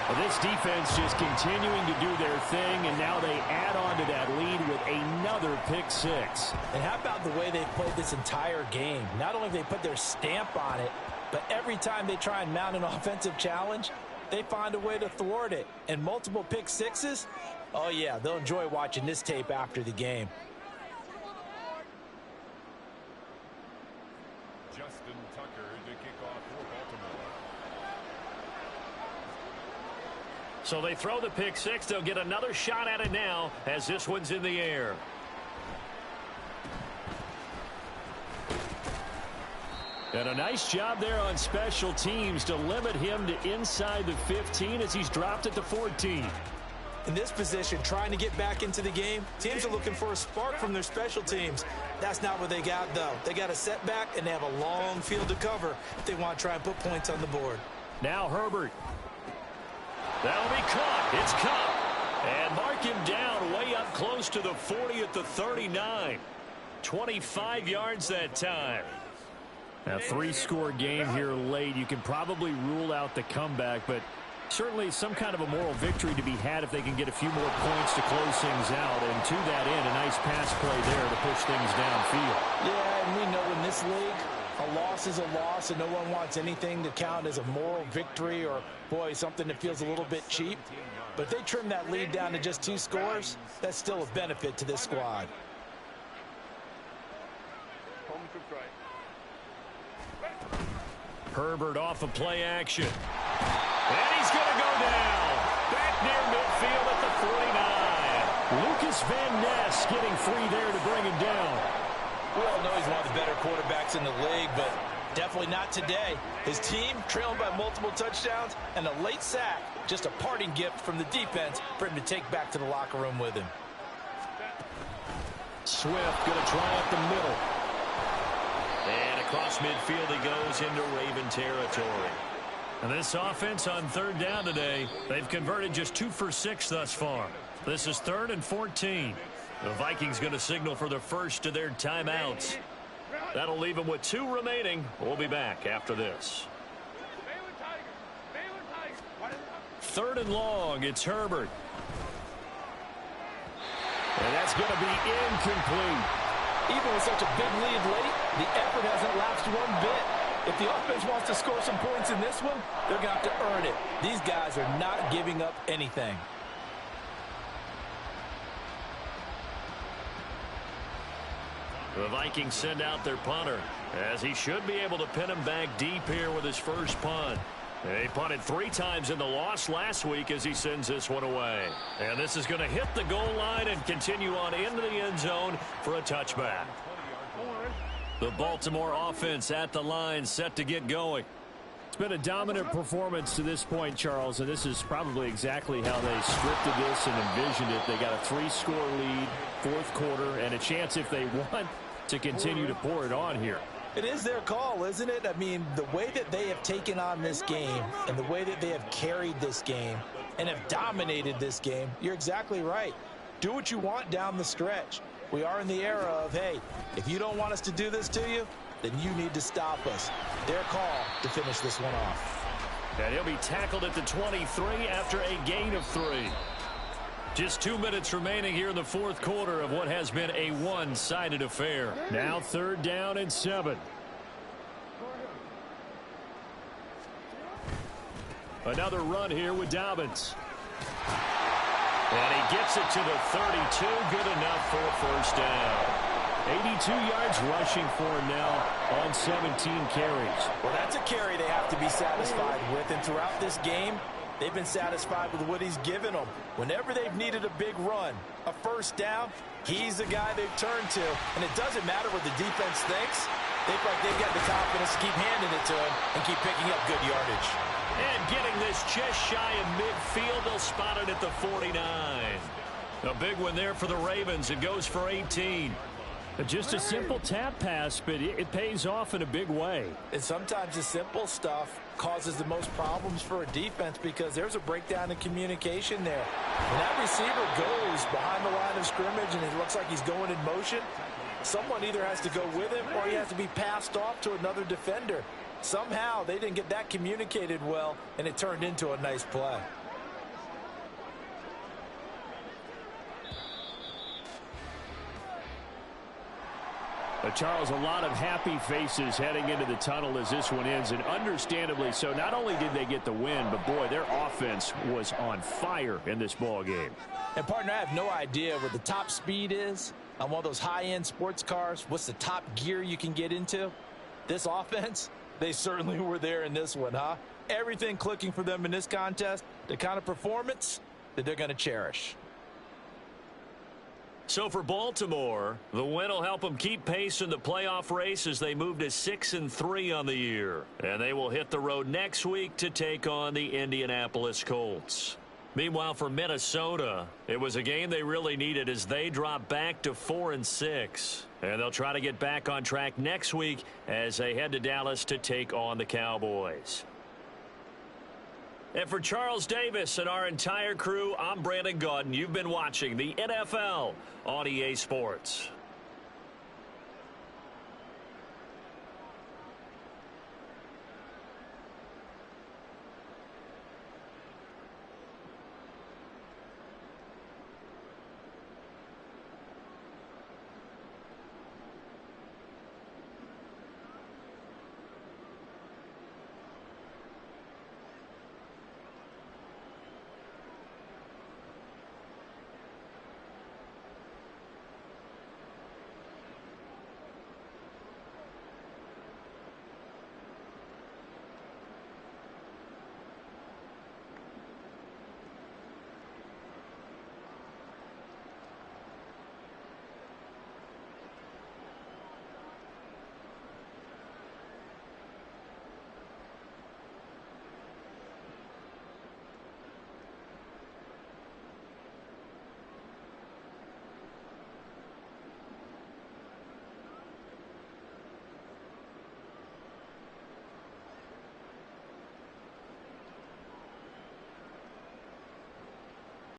Speaker 2: Well, this defense just continuing to do their thing, and now they add on to that lead with another pick 6.
Speaker 6: And how about the way they've played this entire game? Not only have they put their stamp on it, but every time they try and mount an offensive challenge, they find a way to thwart it. And multiple pick 6s, oh yeah, they'll enjoy watching this tape after the game.
Speaker 3: Justin Tucker to kick off for Baltimore.
Speaker 1: So they throw the pick 6. They'll get another shot at it now as this one's in the air.
Speaker 2: And a nice job there on special teams to limit him to inside the 15 as he's dropped at the 14.
Speaker 4: In this position, trying to get back into the game, teams are looking for a spark from their special teams. That's not what they got, though. They got a setback, and they have a long field to cover if they want to try and put points on the board.
Speaker 2: Now Herbert.
Speaker 1: That'll be caught. It's caught. And mark him down way up close to the 40 at the 39. 25 yards that time.
Speaker 2: A 3-score game here late. You can probably rule out the comeback, but certainly some kind of a moral victory to be had if they can get a few more points to close things out. And to that end, a nice pass play there to push things downfield.
Speaker 6: Yeah, and we know in this league, a loss is a loss, and no one wants anything to count as a moral victory or, boy, something that feels a little bit cheap. But if they trim that lead down to just 2 scores, that's still a benefit to this squad.
Speaker 2: Herbert off of play action.
Speaker 1: And he's going to go down. Back near midfield at the 49.
Speaker 2: Lucas Van Ness getting free there to bring him down.
Speaker 6: We all know he's one of the better quarterbacks in the league, but definitely not today. His team trailing by multiple touchdowns and a late sack. Just a parting gift from the defense for him to take back to the locker room with him.
Speaker 2: Swift going to try up the middle.
Speaker 1: And across midfield he goes into Raven territory.
Speaker 2: And this offense on 3rd down today, they've converted just 2 for 6 thus far. This is 3rd and 14.
Speaker 1: The Vikings going to signal for the first of their timeouts. That'll leave them with 2 remaining. We'll be back after this.
Speaker 2: 3rd and long. It's Herbert. And that's going to be incomplete.
Speaker 6: Even with such a big lead late, the effort hasn't lapsed one bit. If the offense wants to score some points in this one, they're going to have to earn it. These guys are not giving up anything.
Speaker 2: The Vikings send out their punter, as he should be able to pin him back deep here with his first punt. He punted 3 times in the loss last week as he sends this one away. And this is going to hit the goal line and continue on into the end zone for a touchback. The Baltimore offense at the line, set to get going.
Speaker 7: It's been a dominant performance to this point, Charles, and this is probably exactly how they scripted this and envisioned it. They got a 3-score lead, 4th quarter, and a chance, if they want, to continue to pour it on here.
Speaker 4: It is their call, isn't it? I mean, the way that they have taken on this game and the way that they have carried this game and have dominated this game, you're exactly right. Do what you want down the stretch. We are in the era of, hey, if you don't want us to do this to you, then you need to stop us. Their call to finish this one off.
Speaker 2: And he'll be tackled at the 23 after a gain of 3. Just 2 minutes remaining here in the 4th quarter of what has been a one-sided affair.
Speaker 7: Now 3rd down and 7.
Speaker 2: Another run here with Dobbins. And he gets it to the 32. Good enough for a first down.
Speaker 7: 82 yards rushing for him now on 17 carries.
Speaker 4: Well, that's a carry they have to be satisfied with. And throughout this game, they've been satisfied with what he's given them. Whenever they've needed a big run, a first down, he's the guy they've turned to. And it doesn't matter what the defense thinks. They feel like they've got the confidence to keep handing it to him and keep picking up good yardage.
Speaker 2: And getting this just shy of midfield, they'll spot it at the 49. A big one there for the Ravens. It goes for 18.
Speaker 7: Just a simple tap pass, but it pays off in a big way.
Speaker 4: And sometimes the simple stuff causes the most problems for a defense because there's a breakdown in communication there. When that receiver goes behind the line of scrimmage and it looks like he's going in motion, someone either has to go with him or he has to be passed off to another defender. Somehow they didn't get that communicated well, and it turned into a nice play.
Speaker 7: Charles, a lot of happy faces heading into the tunnel as this one ends, and understandably so. Not only did they get the win, but boy, their offense was on fire in this ball game.
Speaker 4: And partner, I have no idea what the top speed is on one of those high-end sports cars. What's the top gear you can get into? This offense, they certainly were there in this one, huh? Everything clicking for them in this contest, the kind of performance that they're going to cherish.
Speaker 2: So for Baltimore, the win will help them keep pace in the playoff race as they move to 6-3 on the year. And they will hit the road next week to take on the Indianapolis Colts. Meanwhile, for Minnesota, it was a game they really needed as they drop back to 4-6. And they'll try to get back on track next week as they head to Dallas to take on the Cowboys. And for Charles Davis and our entire crew, I'm Brandon Gaudin. You've been watching the NFL on EA Sports.